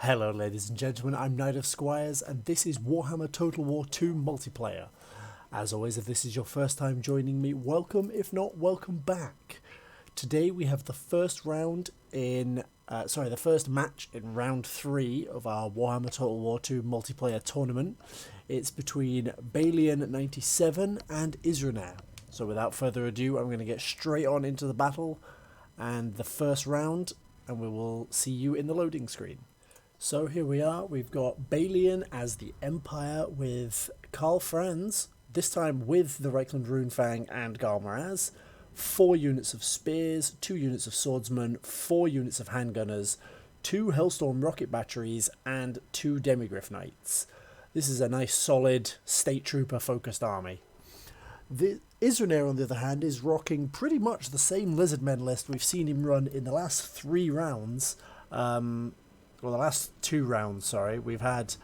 Hello ladies and gentlemen, I'm Knight of Squires and this is Warhammer Total War 2 multiplayer. As always, if this is your first time joining me, welcome. If not, welcome back. Today we have the first round in, the first match in round 3 of our Warhammer Total War 2 multiplayer tournament. It's between Balian97 and Isronair. So without further ado, I'm going to get straight on into the battle and the first round, and we will see you in the loading screen. So here we are, we've got Balian as the Empire with Karl Franz, this time with the Reichland Runefang and Galmaraz, 4 units of spears, 2 units of swordsmen, 4 units of handgunners, 2 Hellstorm rocket batteries and 2 Demigryph Knights. This is a nice solid state trooper focused army. The Isronair on the other hand is rocking pretty much the same Lizardmen list we've seen him run in the last 3 rounds. Well, the last 2 rounds, sorry. We've had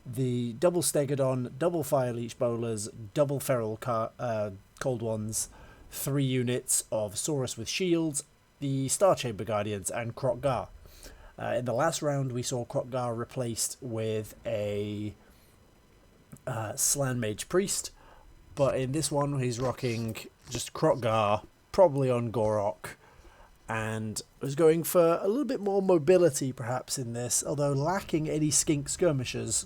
the double Stegodon, double Fire Leech Bowlers, double Feral Cold Ones, 3 units of Saurus with shields, the Star Chamber Guardians, and Krokgar. In the last round, we saw Krokgar replaced with a Slan Mage Priest, but in this one, he's rocking just Krokgar, probably on Gorok, and was going for a little bit more mobility perhaps in this, although lacking any skink skirmishers.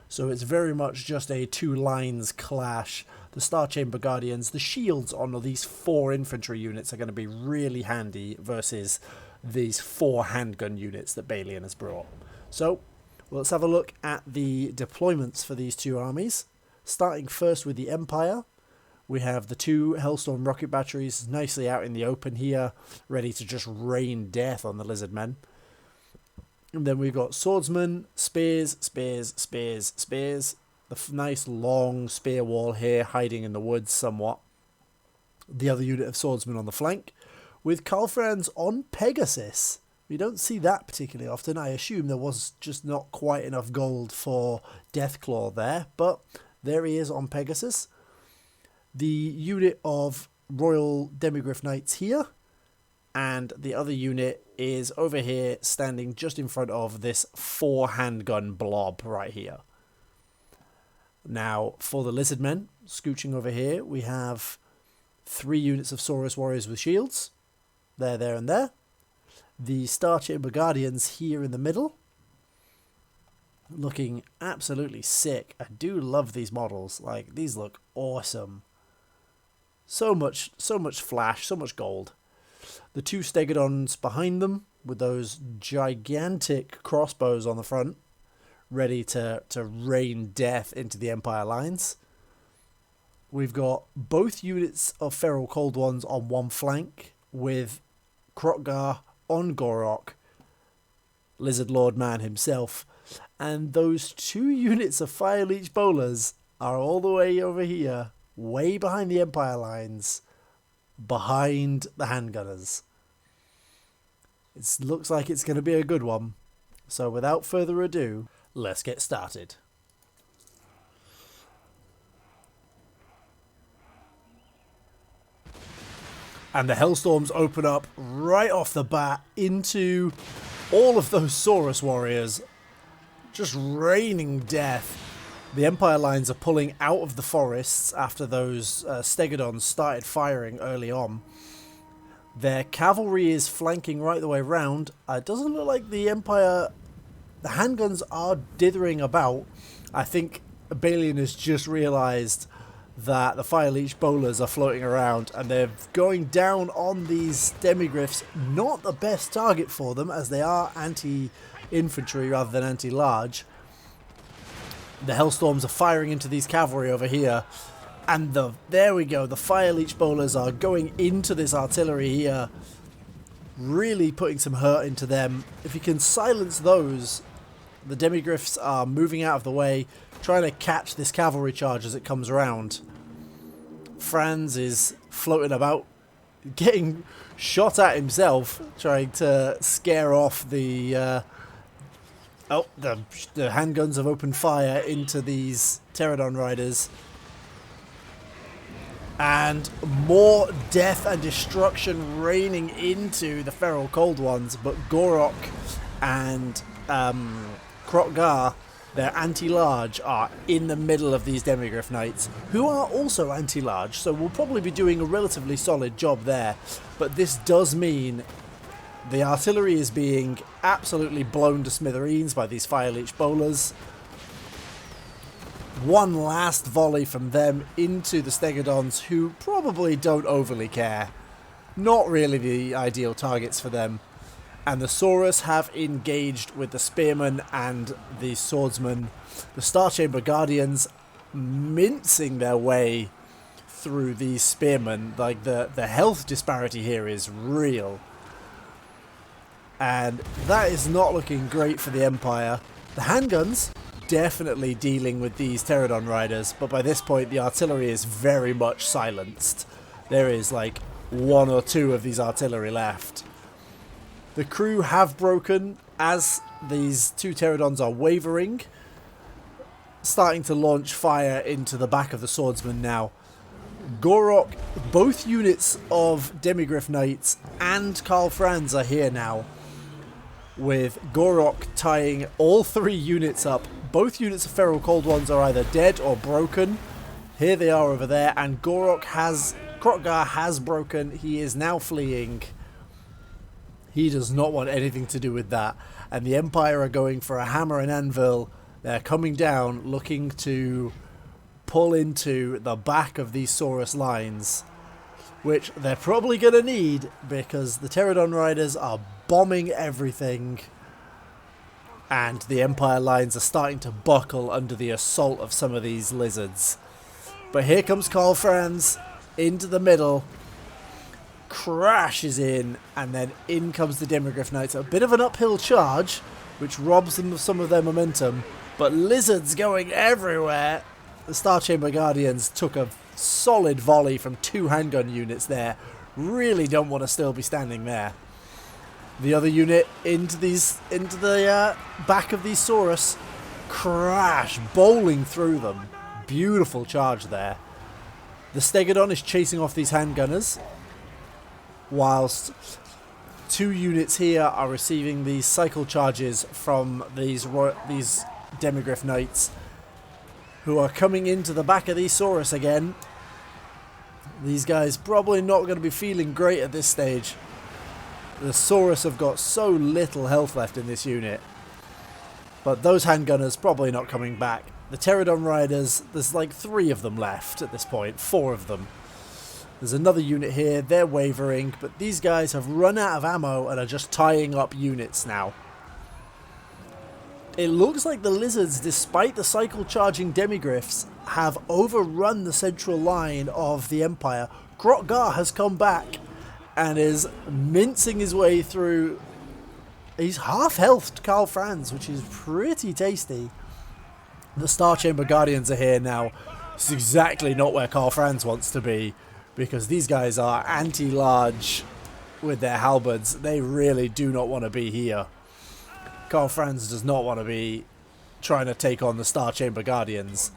So it's very much just a 2 lines clash. The Star Chamber Guardians, the shields on these 4 infantry units are going to be really handy versus these 4 handgun units that Balian has brought. So let's have a look at the deployments for these 2 armies. Starting first with the Empire. We have the 2 Hellstorm rocket batteries nicely out in the open here, ready to just rain death on the Lizardmen. And then we've got swordsmen, spears, spears, spears, spears. The nice long spear wall here, hiding in the woods somewhat. The other unit of swordsmen on the flank, with Karl Franz on Pegasus. We don't see that particularly often. I assume there was just not quite enough gold for Deathclaw there, but there he is on Pegasus. The unit of Royal Demigryph Knights here, and the other unit is over here standing just in front of this 4 handgun blob right here. Now for the Lizardmen, scooching over here, we have 3 units of Saurus Warriors with shields. There and there. The Star Chamber Guardians here in the middle, looking absolutely sick. I do love these models. Like, these look awesome. So much flash, so much gold. The 2 Stegodons behind them with those gigantic crossbows on the front, ready to rain death into the Empire lines. We've got both units of Feral Cold Ones on one flank with Krokgar on Gorok, Lizard Lord Man himself. And those 2 units of Fire Leech Bowlers are all the way over here, way behind the Empire lines, behind the handgunners. It looks like it's going to be a good one. So without further ado, let's get started. And the Hellstorms open up right off the bat into all of those Saurus Warriors, just raining death. The Empire lines are pulling out of the forests after those Stegodons started firing early on. Their cavalry is flanking right the way round. It doesn't look like the Empire... The handguns are dithering about. I think Balian has just realised that the Fire Leech Bowlers are floating around and they're going down on these Demigryphs. Not the best target for them, as they are anti-infantry rather than anti-large. The Hellstorms are firing into these cavalry over here, and there we go, the Fire Leech Bowlers are going into this artillery here, really putting some hurt into them. If you can silence those, the Demigryphs are moving out of the way, trying to catch this cavalry charge as it comes around. Franz is floating about, getting shot at himself, trying to scare off the handguns have opened fire into these Pterodon riders. And more death and destruction raining into the Feral Cold Ones, but Gorok and Krotgar, their anti-large, are in the middle of these Demigryph Knights, who are also anti-large, so we'll probably be doing a relatively solid job there. But this does mean the artillery is being absolutely blown to smithereens by these Fire Leech bowlers. One last volley from them into the Stegodons, who probably don't overly care. Not really the ideal targets for them. And the Saurus have engaged with the Spearmen and the Swordsmen. The Star Chamber Guardians mincing their way through these Spearmen. Like, the health disparity here is real. And that is not looking great for the Empire. The handguns definitely dealing with these Pterodon riders, but by this point the artillery is very much silenced. There is like one or two of these artillery left. The crew have broken as these two Pterodons are wavering, starting to launch fire into the back of the Swordsman now. Gorok, both units of Demigryph Knights and Karl Franz are here now, with Gorok tying all three units up. Both units of Feral Cold Ones are either dead or broken. Here they are over there, and Krotgar has broken. He is now fleeing. He does not want anything to do with that. And the Empire are going for a hammer and anvil. They're coming down, looking to pull into the back of these Saurus lines, which they're probably going to need because the Pterodon riders are bombing everything. And the Empire lines are starting to buckle under the assault of some of these lizards. But here comes Karl Franz into the middle. Crashes in, and then in comes the Demigryph Knights. A bit of an uphill charge, which robs them of some of their momentum, but lizards going everywhere. The Star Chamber Guardians took a solid volley from two handgun units there. Really don't want to still be standing there. The other unit into the back of these Saurus. Crash, bowling through them. Beautiful charge there. The Stegodon is chasing off these handgunners, whilst two units here are receiving these cycle charges from these Demigryph Knights, who are coming into the back of these Saurus again. These guys probably not going to be feeling great at this stage. The Saurus have got so little health left in this unit. But those handgunners probably not coming back. The Pterodon riders, there's like 3 of them left at this point, 4 of them. There's another unit here, they're wavering, but these guys have run out of ammo and are just tying up units now. It looks like the lizards, despite the cycle charging Demigryphs, have overrun the central line of the Empire. Krotgar has come back and is mincing his way through. He's half-healthed Karl Franz, which is pretty tasty. The Star Chamber Guardians are here now. It's exactly not where Karl Franz wants to be, because these guys are anti-large with their halberds. They really do not want to be here. Karl Franz does not want to be trying to take on the Star Chamber Guardians.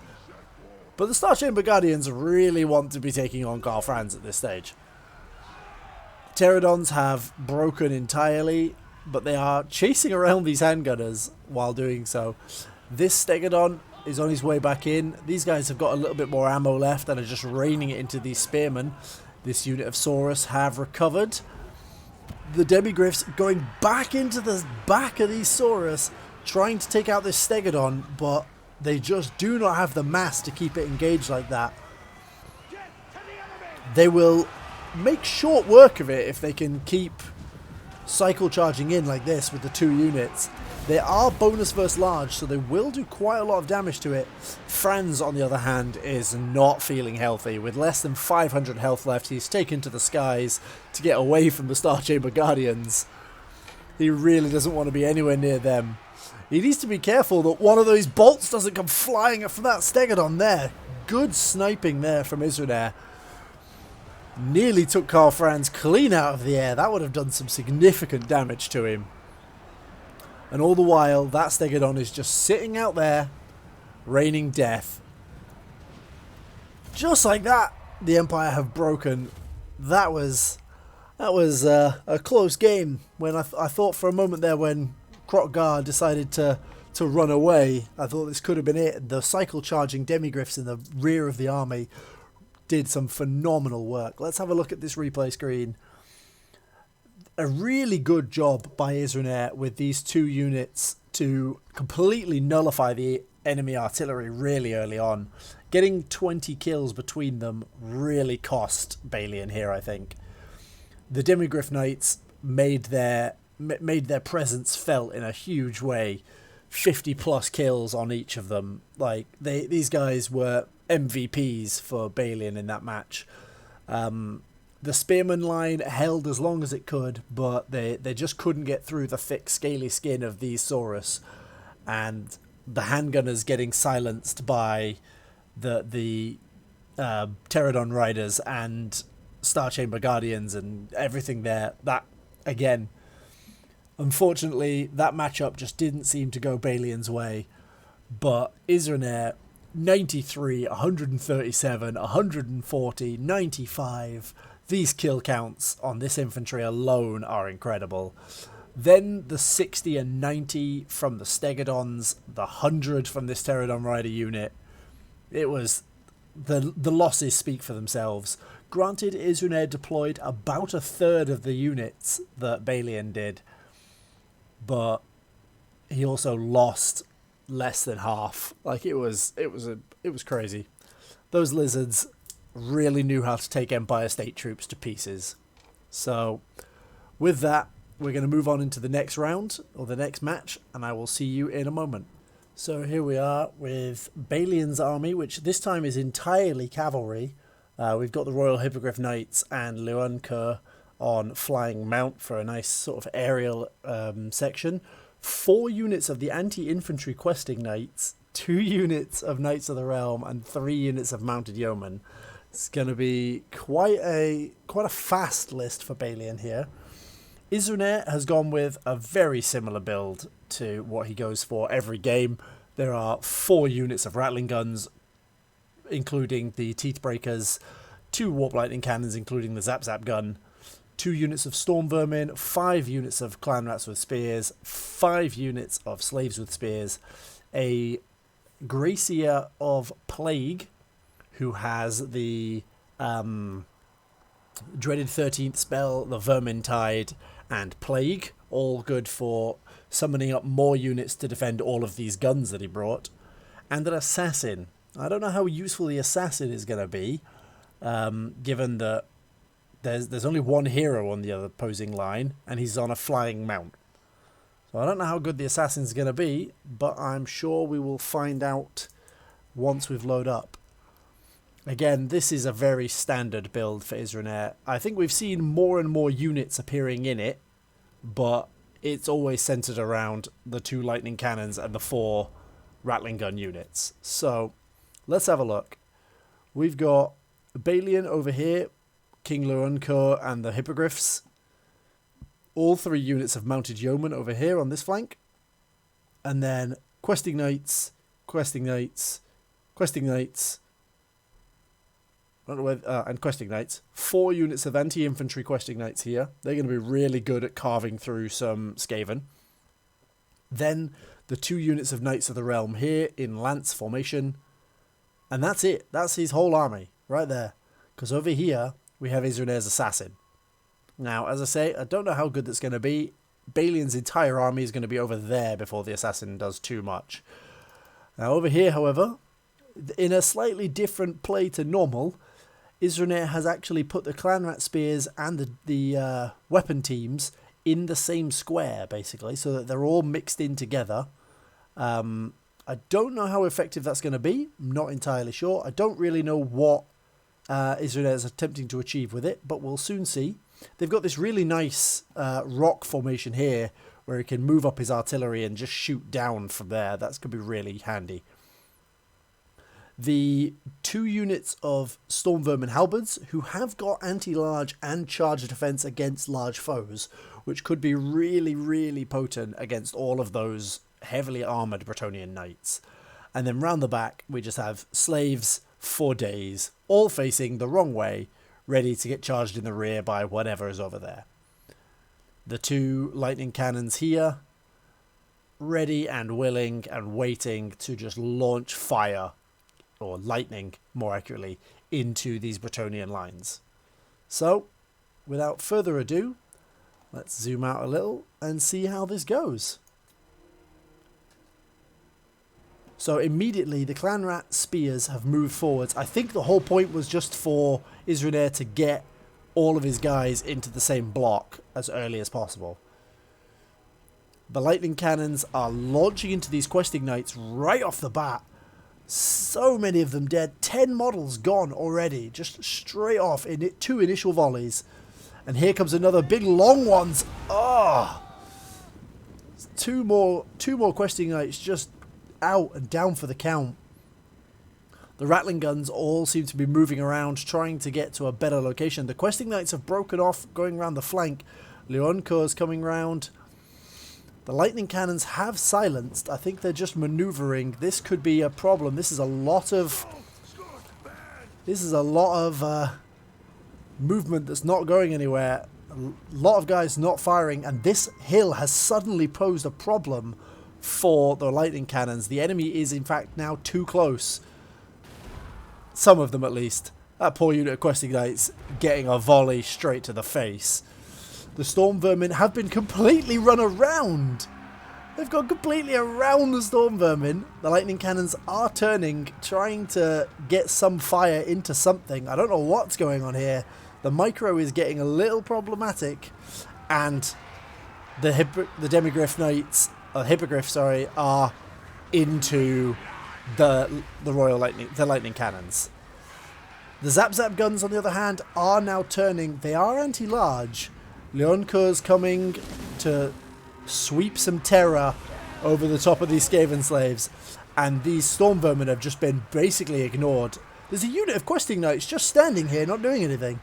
But the Star Chamber Guardians really want to be taking on Karl Franz at this stage. Pterodons have broken entirely, but they are chasing around these handgunners while doing so. This Stegodon is on his way back in. These guys have got a little bit more ammo left and are just raining it into these spearmen. This unit of Saurus have recovered. The Demigryphs going back into the back of these Saurus, trying to take out this Stegodon, but they just do not have the mass to keep it engaged like that. They will make short work of it if they can keep cycle charging in like this with the 2 units. They are bonus versus large, so they will do quite a lot of damage to it. Franz, on the other hand, is not feeling healthy. With less than 500 health left, he's taken to the skies to get away from the Star Chamber Guardians. He really doesn't want to be anywhere near them. He needs to be careful that one of those bolts doesn't come flying from that Stegodon there. Good sniping there from Isronair. Nearly took Karl Franz clean out of the air. That would have done some significant damage to him. And all the while, that Stegodon is just sitting out there, raining death. Just like that, the Empire have broken. That was a close game. When I thought for a moment there, when Krotgar decided to run away. I thought this could have been it. The cycle charging demigriffs in the rear of the army did some phenomenal work. Let's have a look at this replay screen. A really good job by Isronair with these 2 units to completely nullify the enemy artillery really early on. Getting 20 kills between them really cost Balian here, I think. The Demigriff Knights made their presence felt in a huge way. 50 plus kills on each of them. Like these guys were MVPs for Balian in that match. The Spearman line held as long as it could, but they just couldn't get through the thick, scaly skin of these Saurus. And the handgunners getting silenced by the Pterodon Riders and Star Chamber Guardians and everything there. That, again, unfortunately, that matchup just didn't seem to go Balian's way. But Isronair, 93, 137, 140, 95... These kill counts on this infantry alone are incredible. Then the 60 and 90 from the Stegodons, the 100 from this Pterodon Rider unit. It was... The losses speak for themselves. Granted, Isronair deployed about a third of the units that Balian did, but he also lost less than half. Like it was crazy. Those lizards really knew how to take Empire State troops to pieces. So with that, we're going to move on into the next round, or the next match, and I will see you in a moment. So here we are with Balian's army, which this time is entirely cavalry. We've got the Royal Hippogriff Knights and Luanker on flying mount for a nice sort of aerial section. 4 units of the anti-infantry questing knights, 2 units of Knights of the Realm, and 3 units of mounted yeomen. It's going to be quite a fast list for Balian here. Isronair has gone with a very similar build to what he goes for every game. There are 4 units of Rattling Guns, including the Teeth Breakers, 2 Warp Lightning Cannons, including the Zap Zap Gun, 2 units of Storm Vermin, 5 units of Clan Rats with Spears, 5 units of Slaves with Spears, a Gracier of Plague, who has the dreaded 13th spell, the Vermintide, and Plague, all good for summoning up more units to defend all of these guns that he brought, and an Assassin. I don't know how useful the Assassin is going to be, given that there's only one hero on the other opposing line, and he's on a flying mount. So I don't know how good the Assassin's going to be, but I'm sure we will find out once we've loaded up. Again, this is a very standard build for Isronair. I think we've seen more and more units appearing in it, but it's always centered around the 2 lightning cannons and the 4 rattling gun units. So let's have a look. We've got Balian over here, King Luankur and the Hippogriffs. All 3 units of mounted yeomen over here on this flank. And then questing knights, questing knights, questing knights, and questing knights. 4 units of anti-infantry questing knights here. They're going to be really good at carving through some Skaven. Then the 2 units of Knights of the Realm here in lance formation. And that's it. That's his whole army right there. Because over here we have Isronair's Assassin. Now, as I say, I don't know how good that's going to be. Balian's entire army is going to be over there before the Assassin does too much. Now over here, however, in a slightly different play to normal, Isronair has actually put the Clan Rat Spears and the weapon teams in the same square, basically, so that they're all mixed in together. I don't know how effective that's going to be. I'm not entirely sure. I don't really know what Isronair is attempting to achieve with it, but we'll soon see. They've got this really nice rock formation here where he can move up his artillery and just shoot down from there. That's going to be really handy. The 2 units of Storm Vermin Halberds, who have got anti-large and charge defense against large foes, which could be really, really potent against all of those heavily armoured Bretonnian knights. And then round the back, we just have slaves for days, all facing the wrong way, ready to get charged in the rear by whatever is over there. The 2 lightning cannons here, ready and willing and waiting to just launch fire, or lightning more accurately, into these Bretonnian lines. So, without further ado, let's zoom out a little and see how this goes. So immediately the Clan Rat spears have moved forwards. I think the whole point was just for Isronair to get all of his guys into the same block as early as possible. The lightning cannons are launching into these questing knights right off the bat. So many of them dead. 10 models gone already, just straight off in 2 initial volleys. And here comes another big long ones. Oh, two more questing knights just out and down for the count. The rattling guns all seem to be moving around, trying to get to a better location. The questing knights have broken off, going around the flank. Leonco's coming round. The lightning cannons have silenced. I think they're just maneuvering. This could be a problem. This is a lot of movement that's not going anywhere. A lot of guys not firing, and this hill has suddenly posed a problem for the lightning cannons. The enemy is in fact now too close. Some of them at least. That poor unit of questing knights getting a volley straight to the face. The storm vermin have been completely run around. They've gone completely around the storm vermin. The lightning cannons are turning, trying to get some fire into something. I don't know what's going on here. The micro is getting a little problematic, and the demigryph knights, hippogriff, sorry, are into the lightning cannons. The zap guns, on the other hand, are now turning. They are anti-large. Leonco's coming to sweep some terror over the top of these Skaven slaves, and these storm vermin have just been basically ignored. There's a unit of questing knights just standing here, not doing anything.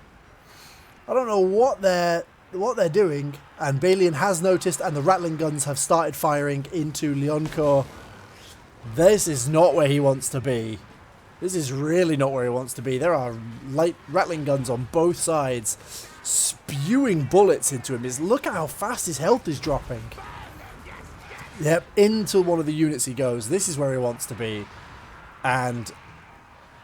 I don't know what they're doing, and Balian has noticed, and the rattling guns have started firing into Leonco. This is not where he wants to be. This is really not where he wants to be. There are light rattling guns on both sides, spewing bullets into him. Look at how fast his health is dropping. Yep, into one of the units he goes. This is where he wants to be. And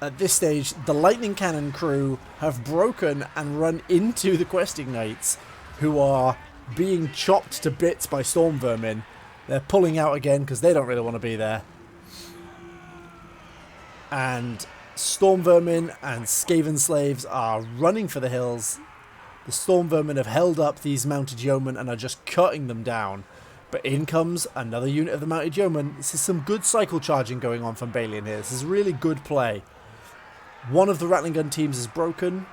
at this stage, the lightning cannon crew have broken and run into the questing knights, who are being chopped to bits by storm vermin. They're pulling out again because they don't really want to be there. And storm vermin and Skaven slaves are running for the hills. The storm vermin have held up these mounted yeomen and are just cutting them down. But in comes another unit of the mounted yeomen. This is some good cycle charging going on from Balian here. This is really good play. One of the rattling gun teams is broken,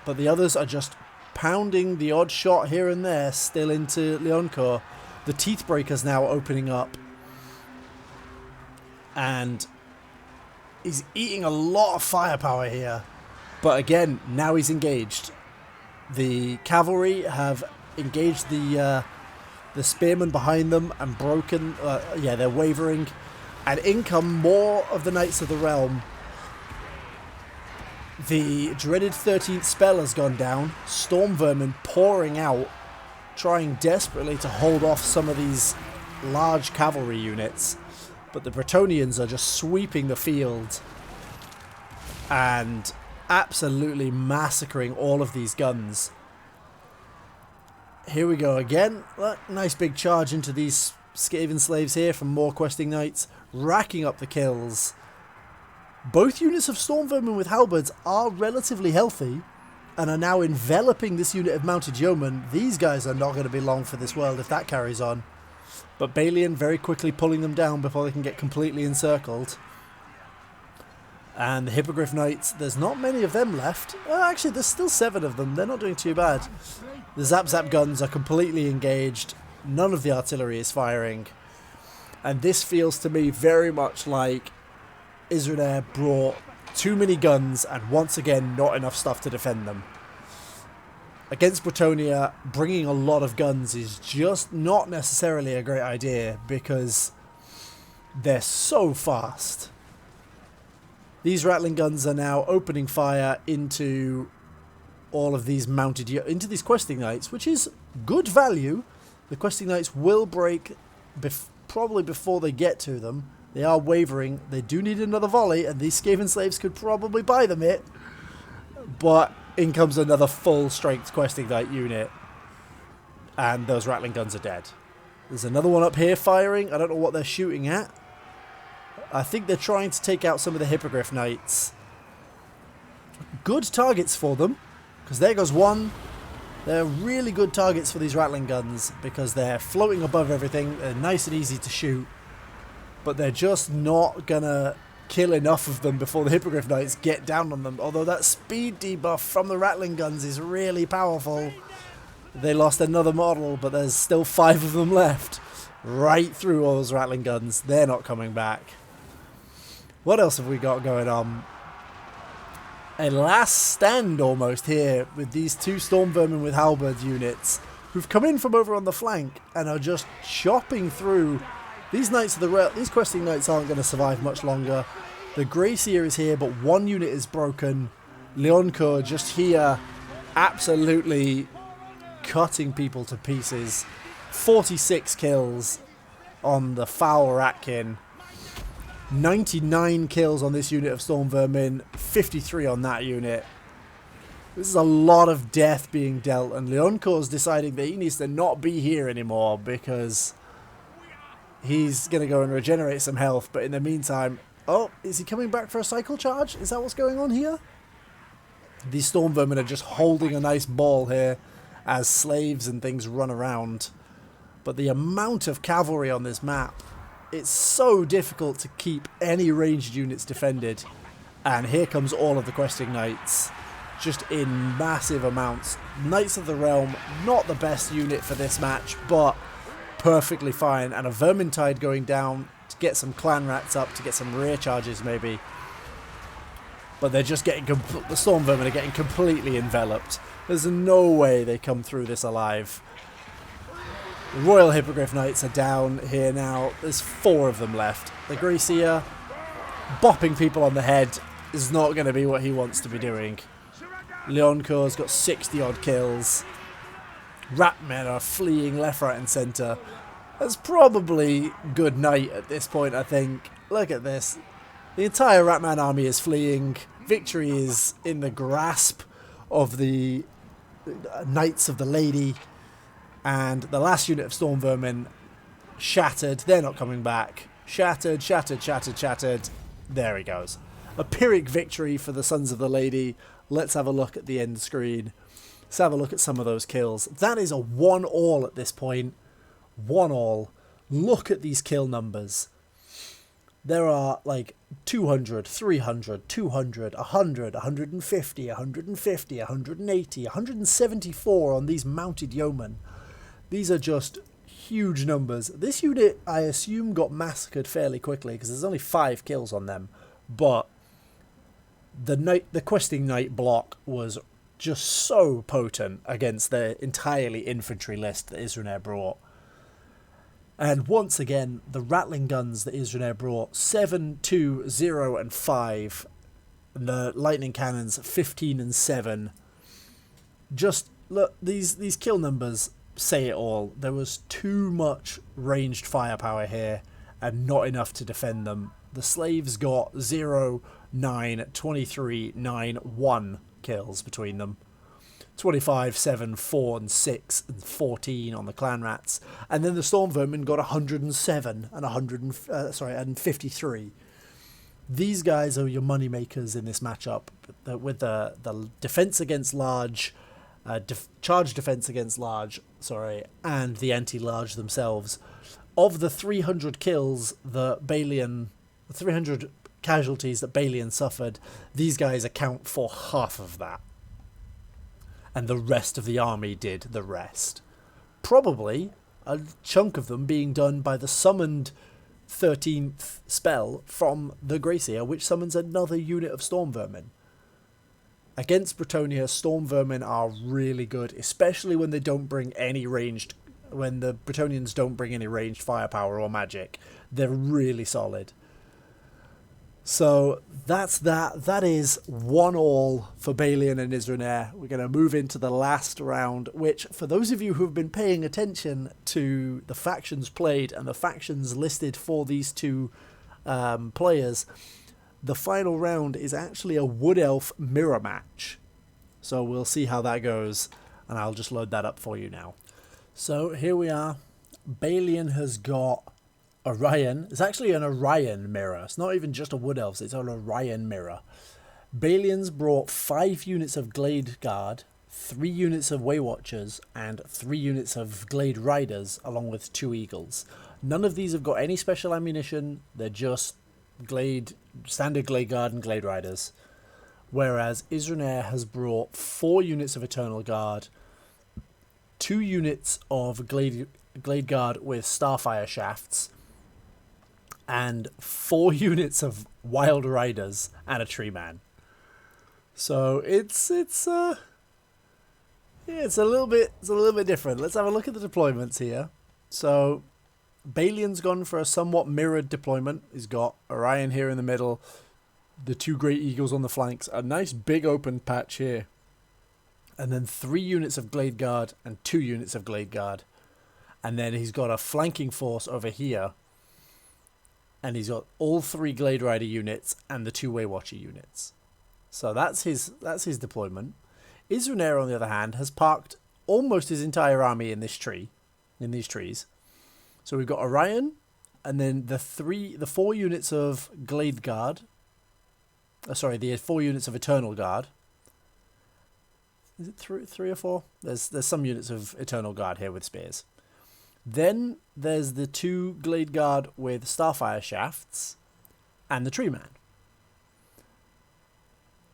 but the others are just pounding the odd shot here and there still into Leonco. The teeth breaker's now opening up, and he's eating a lot of firepower here. But again, now he's engaged. The cavalry have engaged the spearmen behind them and broken. Yeah, they're wavering. And in come more of the Knights of the Realm. The dreaded 13th spell has gone down. Storm vermin pouring out, trying desperately to hold off some of these large cavalry units. But the Bretonnians are just sweeping the field and absolutely massacring all of these guns. Here we go again. Look, nice big charge into these Skaven slaves here from more questing knights, racking up the kills. Both units of storm vermin with halberds are relatively healthy and are now enveloping this unit of mounted yeomen. These guys are not going to be long for this world if that carries on. But Balian very quickly pulling them down before they can get completely encircled. And the Hippogriff Knights, there's not many of them left. Actually, there's still 7 of them. They're not doing too bad. The zap guns are completely engaged. None of the artillery is firing. And this feels to me very much like Isronair brought too many guns and once again not enough stuff to defend them. Against Bretonnia, bringing a lot of guns is just not necessarily a great idea because they're so fast. These rattling guns are now opening fire into all of these into these questing knights, which is good value. The questing knights will break probably before they get to them. They are wavering. They do need another volley, and these Skaven slaves could probably buy them it. But in comes another full-strength questing knight unit, and those Rattling guns are dead. There's another one up here firing. I don't know what they're shooting at. I think they're trying to take out some of the Hippogriff Knights. Good targets for them, because there goes one. They're really good targets for these Rattling guns, because they're floating above everything. They're nice and easy to shoot, but they're just not going to kill enough of them before the Hippogriff Knights get down on them. Although that speed debuff from the Rattling guns is really powerful. They lost another model, but there's still 5 of them left. Right through all those Rattling guns. They're not coming back. What else have we got going on? A last stand almost here with these 2 Storm Vermin with Halberd units who've come in from over on the flank and are just chopping through. These Knights of the these questing Knights aren't going to survive much longer. The Gracier is here, but 1 unit is broken. Leoncoeur just here absolutely cutting people to pieces. 46 kills on the foul Ratkin. 99 kills on this unit of Storm Vermin. 53 on that unit. This is a lot of death being dealt, and Leoncoeur's deciding that he needs to not be here anymore because he's going to go and regenerate some health. But in the meantime, oh, is he coming back for a cycle charge? Is that what's going on here? These Storm Vermin are just holding a nice ball here as slaves and things run around. But the amount of cavalry on this map, it's so difficult to keep any ranged units defended. And here comes all of the questing knights, just in massive amounts. Knights of the Realm, not the best unit for this match, but perfectly fine. And a Vermintide going down to get some clan rats up, to get some rear charges maybe. But they're just getting, the Storm Vermin are getting completely enveloped. There's no way they come through this alive. The Royal Hippogriff Knights are down here now. There's 4 of them left. The Gracier, bopping people on the head, is not going to be what he wants to be doing. Leoncoeur's got 60 odd kills. Ratmen are fleeing left, right and centre. That's probably good night at this point, I think. Look at this. The entire Ratman army is fleeing. Victory is in the grasp of the Knights of the Lady. And the last unit of Storm Vermin shattered. They're not coming back. Shattered, shattered, shattered, shattered. There he goes. A Pyrrhic victory for the Sons of the Lady. Let's have a look at the end screen. Let's have a look at some of those kills. That is a 1-all at this point. 1-all. Look at these kill numbers. There are like 200, 300, 200, 100, 150, 150, 180, 174 on these mounted yeomen. These are just huge numbers. This unit, I assume, got massacred fairly quickly because there's only 5 kills on them. But the questing knight block was just so potent against the entirely infantry list that Isronair brought. And once again, the Rattling guns that Isronair brought, 7, 2, 0 and 5. And the lightning cannons, 15 and 7. Just look, these kill numbers say it all. There was too much ranged firepower here and not enough to defend them. The slaves got 0, 9, 23, 9, 1 kills between them. 25, 7, 4 and 6 and 14 on the clan rats. And then the Storm Vermin got 107 and 53. These guys are your money makers in this matchup with the defense against large, charge defense against large, and the anti-large themselves. Of the 300 kills that Balian, 300 casualties that Balian suffered, these guys account for half of that. And the rest of the army did the rest. Probably a chunk of them being done by the summoned 13th spell from the Gracier, which summons another unit of Storm Vermin. Against Bretonnia, Storm Vermin are really good, especially when they don't bring any ranged, when the Bretonians don't bring any ranged firepower or magic. They're really solid. So that's that. That is 1-1 for Balian and Isronair. We're going to move into the last round, which, for those of you who have been paying attention to the factions played and the factions listed for these two players, the final round is actually a Wood Elf mirror match. So we'll see how that goes, and I'll just load that up for you now. So here we are. Balian has got Orion. It's actually an Orion mirror. It's not even just a Wood Elves, it's an Orion mirror. Balian's brought 5 units of Glade Guard, 3 units of Waywatchers, and 3 units of Glade Riders, along with 2 Eagles. None of these have got any special ammunition. They're just standard Glade Guard and Glade Riders. Whereas Isronair has brought 4 units of Eternal Guard, 2 units of Glade Guard with Starfire Shafts, and 4 units of Wild Riders and a Tree Man. So it's a little bit different. Let's have a look at the deployments here. So Balian's gone for a somewhat mirrored deployment. He's got Orion here in the middle, the 2 Great Eagles on the flanks, a nice big open patch here, and then 3 units of Glade Guard and 2 units of Glade Guard. And then he's got a flanking force over here, and he's got all 3 Glade Rider units and the 2 Waywatcher units. So that's his deployment. Isronair, on the other hand, has parked almost his entire army in these trees. So we've got Orion, and then the 4 units of Glade Guard. The 4 units of Eternal Guard. Is it 3 or 4? There's some units of Eternal Guard here with spears. Then there's the 2 Glade Guard with Starfire Shafts and the Tree Man.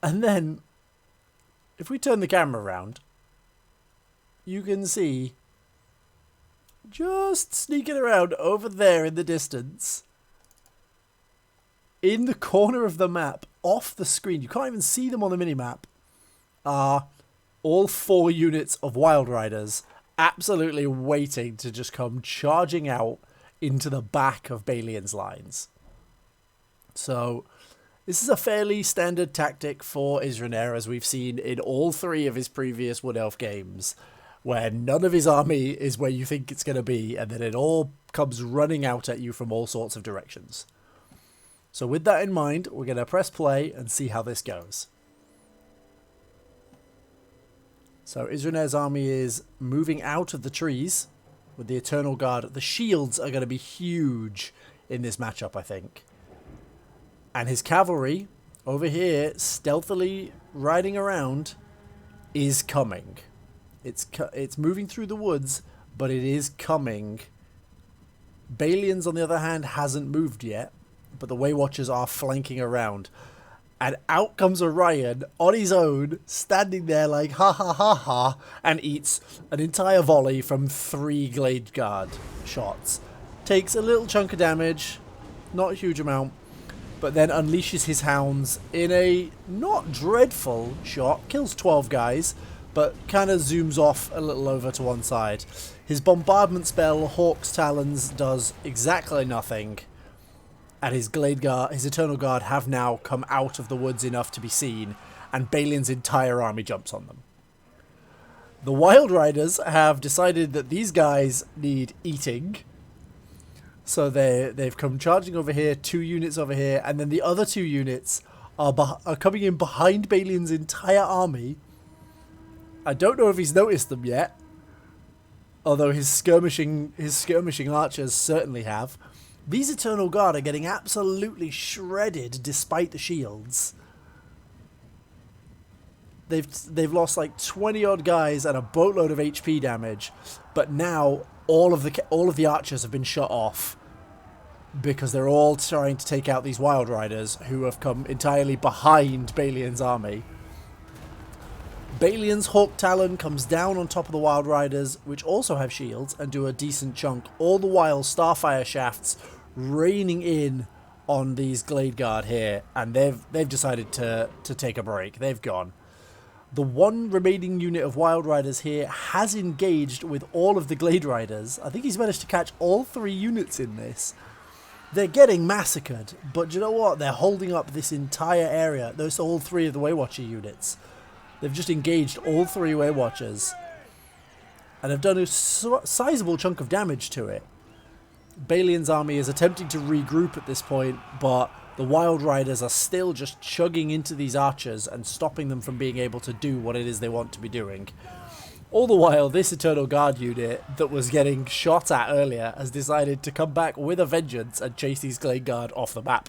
And then, if we turn the camera around, you can see, just sneaking around over there in the distance, in the corner of the map, off the screen, you can't even see them on the minimap, are all 4 units of Wild Riders absolutely waiting to just come charging out into the back of Balian's lines. So this is a fairly standard tactic for Isronair, as we've seen in all 3 of his previous Wood Elf games, where none of his army is where you think it's going to be, and then it all comes running out at you from all sorts of directions. So with that in mind, we're going to press play and see how this goes. So Isronair's army is moving out of the trees with the Eternal Guard. The shields are going to be huge in this matchup, I think. And his cavalry over here, stealthily riding around, is coming. It's moving through the woods, but it is coming. Balian's, on the other hand, hasn't moved yet, but the Waywatchers are flanking around. And out comes Orion on his own, standing there like ha ha ha ha, and eats an entire volley from 3 Glade Guard shots. Takes a little chunk of damage, not a huge amount, but then unleashes his hounds in a not dreadful shot. Kills 12 guys, but kind of zooms off a little over to one side. His bombardment spell, Hawk's Talons, does exactly nothing. And his Glade Guard, his Eternal Guard, have now come out of the woods enough to be seen, and Balian's entire army jumps on them. The Wild Riders have decided that these guys need eating, so they've come charging over here, 2 units over here, and then the other 2 units are coming in behind Balian's entire army. I don't know if he's noticed them yet, although his skirmishing archers certainly have. These Eternal Guard are getting absolutely shredded despite the shields. They've lost like 20 odd guys and a boatload of HP damage, but now all of the archers have been shut off because they're all trying to take out these Wild Riders who have come entirely behind Balian's army. Balian's Hawk Talon comes down on top of the Wild Riders, which also have shields and do a decent chunk, all the while Starfire Shafts raining in on these Glade Guard here, and they've decided to take a break. They've gone. The 1 remaining unit of Wild Riders here has engaged with all of the Glade Riders. I think he's managed to catch all 3 units in this. They're getting massacred, but you know what? They're holding up this entire area. Those are all 3 of the Waywatcher units. They've just engaged all 3 Waywatchers and have done a sizable chunk of damage to it. Balian's army is attempting to regroup at this point, but the Wild Riders are still just chugging into these archers and stopping them from being able to do what it is they want to be doing. All the while, this Eternal Guard unit that was getting shot at earlier has decided to come back with a vengeance and chase these Glade Guard off the map.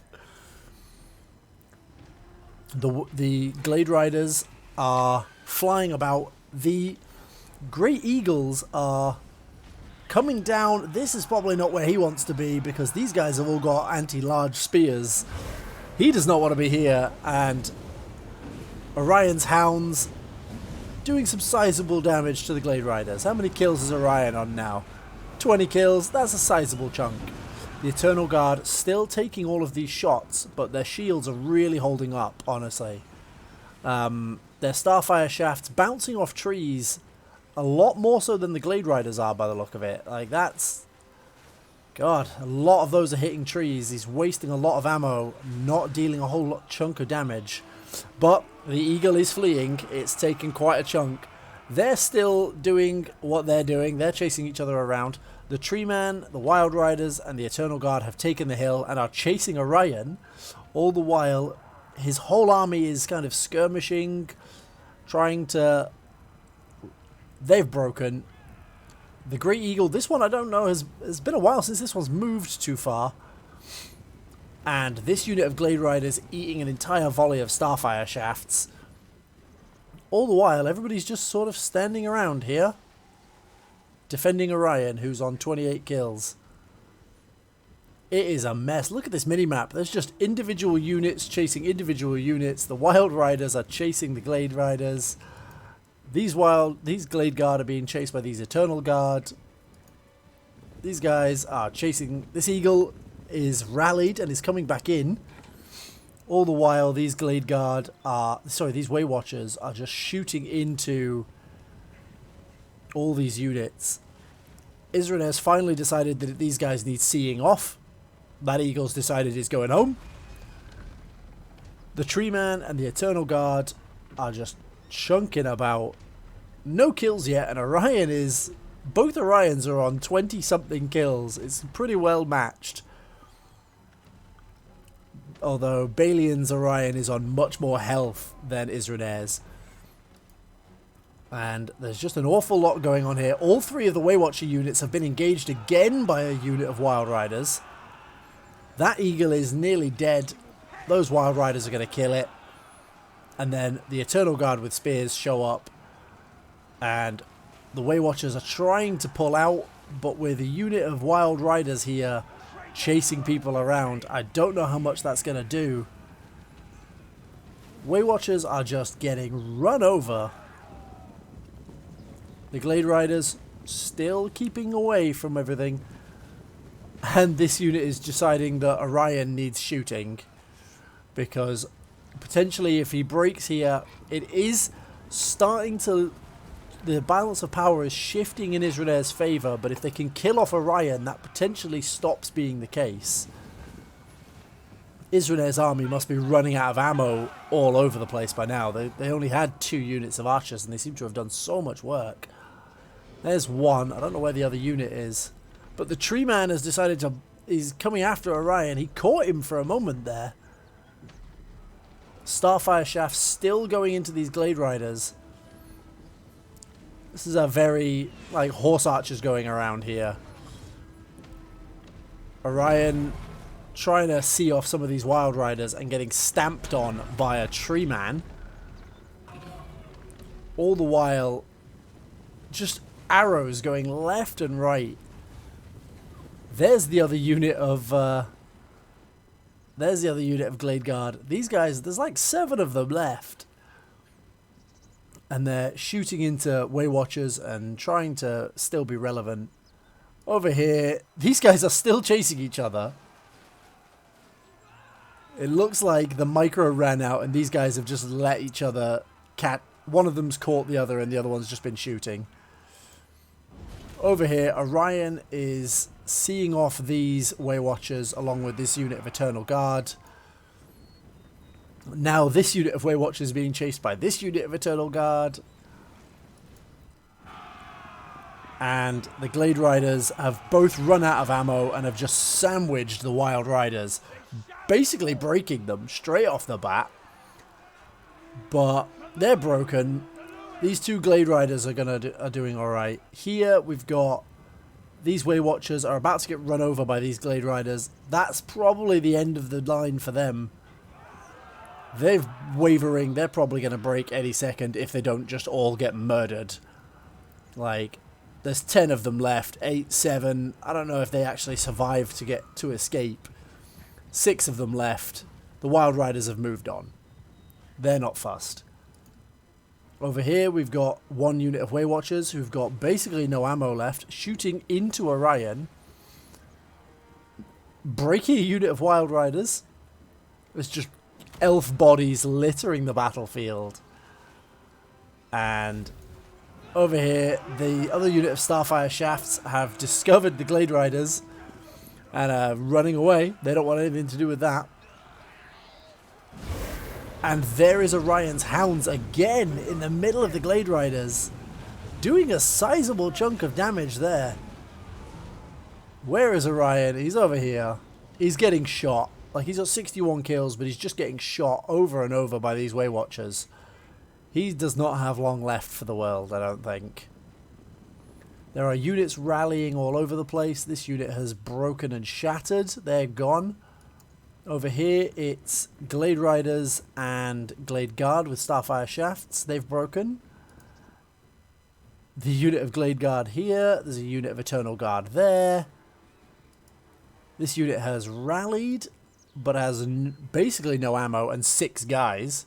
The Glade Riders are flying about. The Great Eagles are coming down. This is probably not where he wants to be because these guys have all got anti-large spears. He does not want to be here, and Orion's Hounds doing some sizable damage to the Glade Riders. How many kills is Orion on now? 20 kills. That's a sizable chunk. The Eternal Guard still taking all of these shots, but their shields are really holding up, honestly. Their Starfire shafts bouncing off trees a lot more so than the Glade Riders are by the look of it. Like, that's... God, a lot of those are hitting trees. He's wasting a lot of ammo, not dealing a whole chunk of damage. But the Eagle is fleeing. It's taken quite a chunk. They're still doing what they're doing. They're chasing each other around. The Tree Man, the Wild Riders, and the Eternal Guard have taken the hill and are chasing Orion. All the while, his whole army is kind of skirmishing, trying to... They've broken. The Great Eagle, this one I don't know, has been a while since this one's moved too far. And this unit of Glade Riders eating an entire volley of Starfire shafts. All the while, everybody's just sort of standing around here, defending Orion, who's on 28 kills. It is a mess. Look at this mini-map. There's just individual units chasing individual units. The Wild Riders are chasing the Glade Riders. These Glade Guard are being chased by these Eternal Guard. These guys are chasing... This Eagle is rallied and is coming back in. All the while, these Glade Guard are... Sorry, these Waywatchers are just shooting into all these units. Isronair's finally decided that these guys need seeing off. That Eagle's decided he's going home. The Tree Man and the Eternal Guard are just chunking about. No kills yet, and Orion is... Both Orions are on 20-something kills. It's pretty well matched. Although Balian's Orion is on much more health than Isronair's. And there's just an awful lot going on here. All 3 of the Waywatcher units have been engaged again by a unit of Wild Riders. That Eagle is nearly dead. Those Wild Riders are going to kill it. And then the Eternal Guard with spears show up. And the Waywatchers are trying to pull out, but with a unit of Wild Riders here chasing people around, I don't know how much that's going to do. Waywatchers are just getting run over. The Glade Riders still keeping away from everything. And this unit is deciding that Orion needs shooting. Because potentially if he breaks here, it is starting to... The balance of power is shifting in Isronair's favour, but if they can kill off Orion, that potentially stops being the case. Isronair's army must be running out of ammo all over the place by now. They only had 2 units of archers, and they seem to have done so much work. There's one. I don't know where the other unit is. But the Tree Man has decided to... He's coming after Orion. He caught him for a moment there. Starfire shafts still going into these Glade Riders. This is a very, like, horse archers going around here. Orion trying to see off some of these Wild Riders and getting stamped on by a Tree Man. All the while, just arrows going left and right. There's the other unit of... There's the other unit of Glade Guard. These guys, there's like 7 of them left. And they're shooting into Waywatchers and trying to still be relevant. Over here, these guys are still chasing each other. It looks like the micro ran out and these guys have just let each other one of them's caught the other and the other one's just been shooting. Over here, Orion is seeing off these Way Watchers along with this unit of Eternal Guard. Now this unit of Way Watchers is being chased by this unit of Eternal Guard. And the Glade Riders have both run out of ammo and have just sandwiched the Wild Riders, basically breaking them straight off the bat. But they're broken. These two Glade Riders are doing alright. Here we've got these Way Watchers are about to get run over by these Glade Riders. That's probably the end of the line for them. They're wavering. They're probably going to break any second if they don't just all get murdered. Like, there's 10 of them left. 8, 7. I don't know if they actually survive to escape. 6 of them left. The Wild Riders have moved on. They're not fussed. Over here we've got one unit of Way Watchers who've got basically no ammo left, shooting into Orion. Breaking a unit of Wild Riders. It's just elf bodies littering the battlefield. And over here, the other unit of Starfire Shafts have discovered the Glade Riders and are running away. They don't want anything to do with that. And there is Orion's Hounds again in the middle of the Glade Riders, doing a sizable chunk of damage there. Where is Orion? He's over here. He's getting shot. Like, he's got 61 kills, but he's just getting shot over and over by these Way Watchers. He does not have long left for the world, I don't think. There are units rallying all over the place. This unit has broken and shattered. They're gone. Over here, it's Glade Riders and Glade Guard with Starfire Shafts. They've broken. The unit of Glade Guard here. There's a unit of Eternal Guard there. This unit has rallied, but has basically no ammo and 6 guys.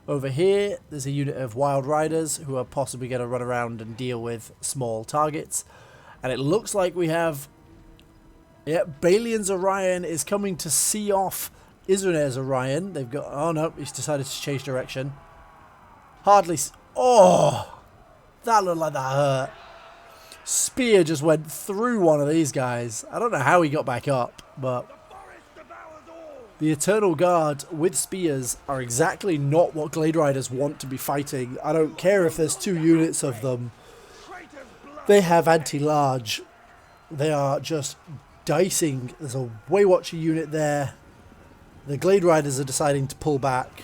Over here, there's a unit of Wild Riders who are possibly going to run around and deal with small targets. And it looks like we have... Yep, Balian's Orion is coming to see off Isronair's Orion. They've got... Oh, no, he's decided to change direction. Hardly... Oh! That looked like that hurt. Spear just went through one of these guys. I don't know how he got back up, but... The Eternal Guard with spears are exactly not what Glade Riders want to be fighting. I don't care if there's 2 units of them. They have anti-large. They are just dicing. There's a Way Watcher unit there. The Glade Riders are deciding to pull back.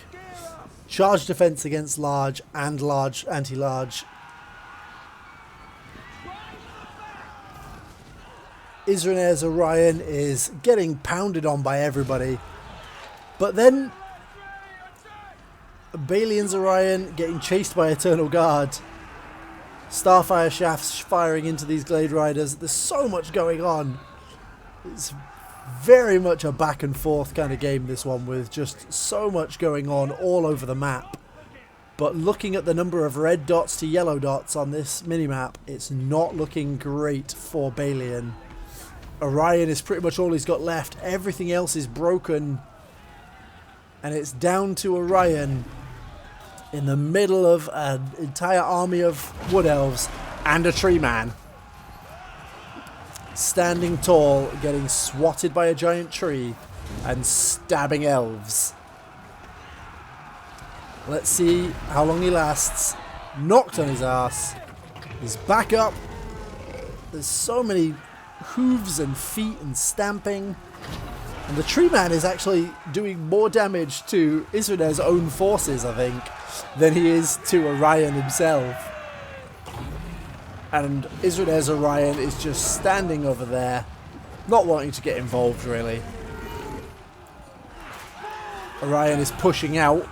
Charge defense against large and large anti-large. Isronair's Orion is getting pounded on by everybody. But then, Balian's Orion getting chased by Eternal Guard. Starfire Shafts firing into these Glade Riders. There's so much going on. It's very much a back and forth kind of game, this one, with just so much going on all over the map. But looking at the number of red dots to yellow dots on this minimap, it's not looking great for Balian. Orion is pretty much all he's got left. Everything else is broken. And it's down to Orion in the middle of an entire army of Wood Elves and a Tree Man. Standing tall, getting swatted by a giant tree and stabbing elves. Let's see how long he lasts. Knocked on his ass. He's back up. There's so many hooves and feet and stamping. And the Tree Man is actually doing more damage to Isronair's own forces, I think, than he is to Orion himself. And Isronair's Orion is just standing over there, not wanting to get involved, really. Orion is pushing out.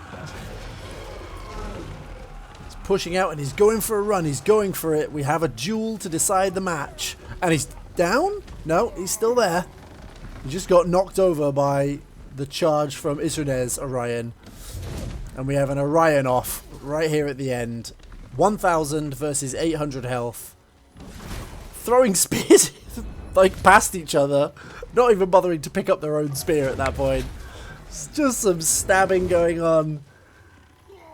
He's pushing out and he's going for a run. He's going for it. We have a duel to decide the match. And he's down? No, he's still there. He just got knocked over by the charge from Isronair's Orion. And we have an Orion off right here at the end. 1,000 versus 800 health. Throwing spears like past each other. Not even bothering to pick up their own spear at that point. It's just some stabbing going on.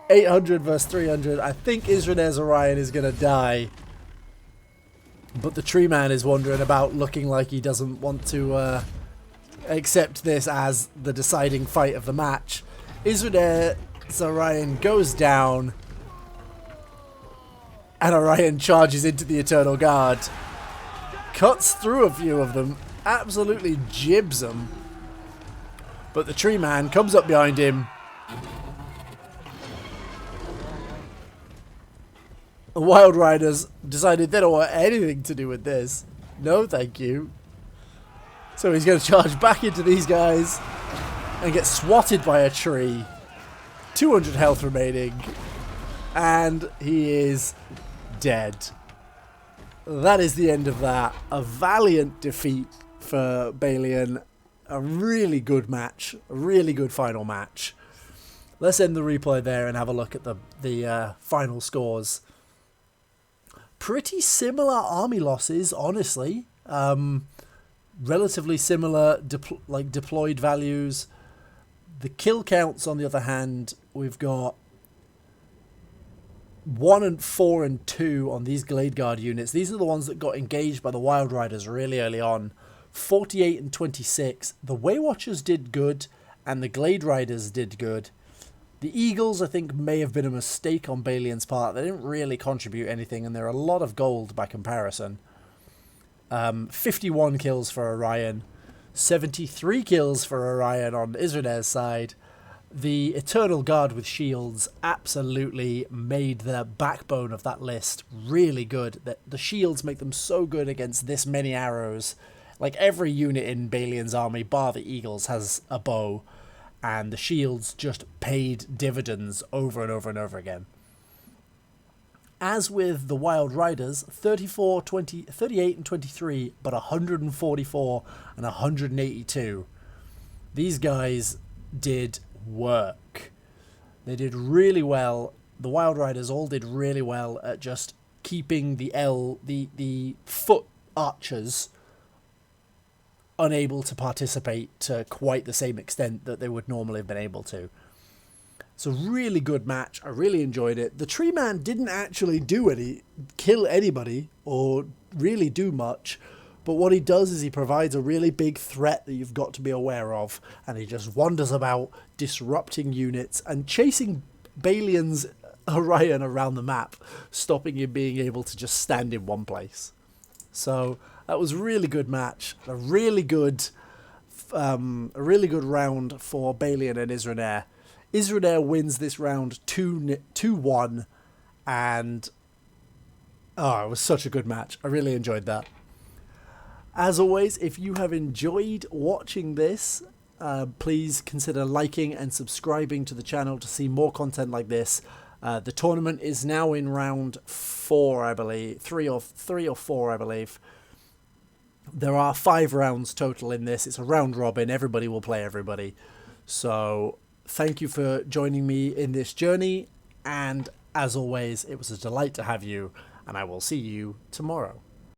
800 versus 300. I think Isronair's Orion is going to die. But the tree man is wandering about looking like he doesn't want to accept this as the deciding fight of the match. Isronair Orion goes down, and Orion charges into the Eternal Guard. Cuts through a few of them, absolutely jibs them. But the tree man comes up behind him. The Wild Riders decided they don't want anything to do with this. No, thank you. So he's going to charge back into these guys and get swatted by a tree. 200 health remaining. And he is dead. That is the end of that. A valiant defeat for Balian. A really good match. A really good final match. Let's end the replay there and have a look at the final scores. Pretty similar army losses, honestly. Relatively similar deployed values. The kill counts, on the other hand, we've got 1 and 4 and 2 on these Glade Guard units. These are the ones that got engaged by the Wild Riders really early on. 48 and 26. The Way Watchers did good, and the Glade Riders did good. The Eagles, I think, may have been a mistake on Balian's part. They didn't really contribute anything, and they're a lot of gold by comparison. 51 kills for Orion. 73 kills for Orion on Isronair's side. The Eternal Guard with shields absolutely made the backbone of that list really good. The shields make them so good against this many arrows. Like, every unit in Balian's army, bar the Eagles, has a bow. And the shields just paid dividends over and over and over again. As with the Wild Riders, 38 and 23, but 144 and 182. These guys did work. They did really well. The Wild Riders all did really well at just keeping the foot archers unable to participate to quite the same extent that they would normally have been able to. It's a really good match. I really enjoyed it. The tree man didn't actually kill anybody or really do much, but what he does is he provides a really big threat that you've got to be aware of, and he just wanders about disrupting units and chasing Balian's Orion around the map, stopping him being able to just stand in one place. So that was a really good match, a really good round for Balian and Isronair. Isronair wins this round 2-1, and it was such a good match. I really enjoyed that. As always, if you have enjoyed watching this, please consider liking and subscribing to the channel to see more content like this. The tournament is now in round 4, I believe. 3 or 4, I believe. There are 5 rounds total in this. It's a round robin. Everybody will play everybody. So thank you for joining me in this journey. And as always, it was a delight to have you. And I will see you tomorrow.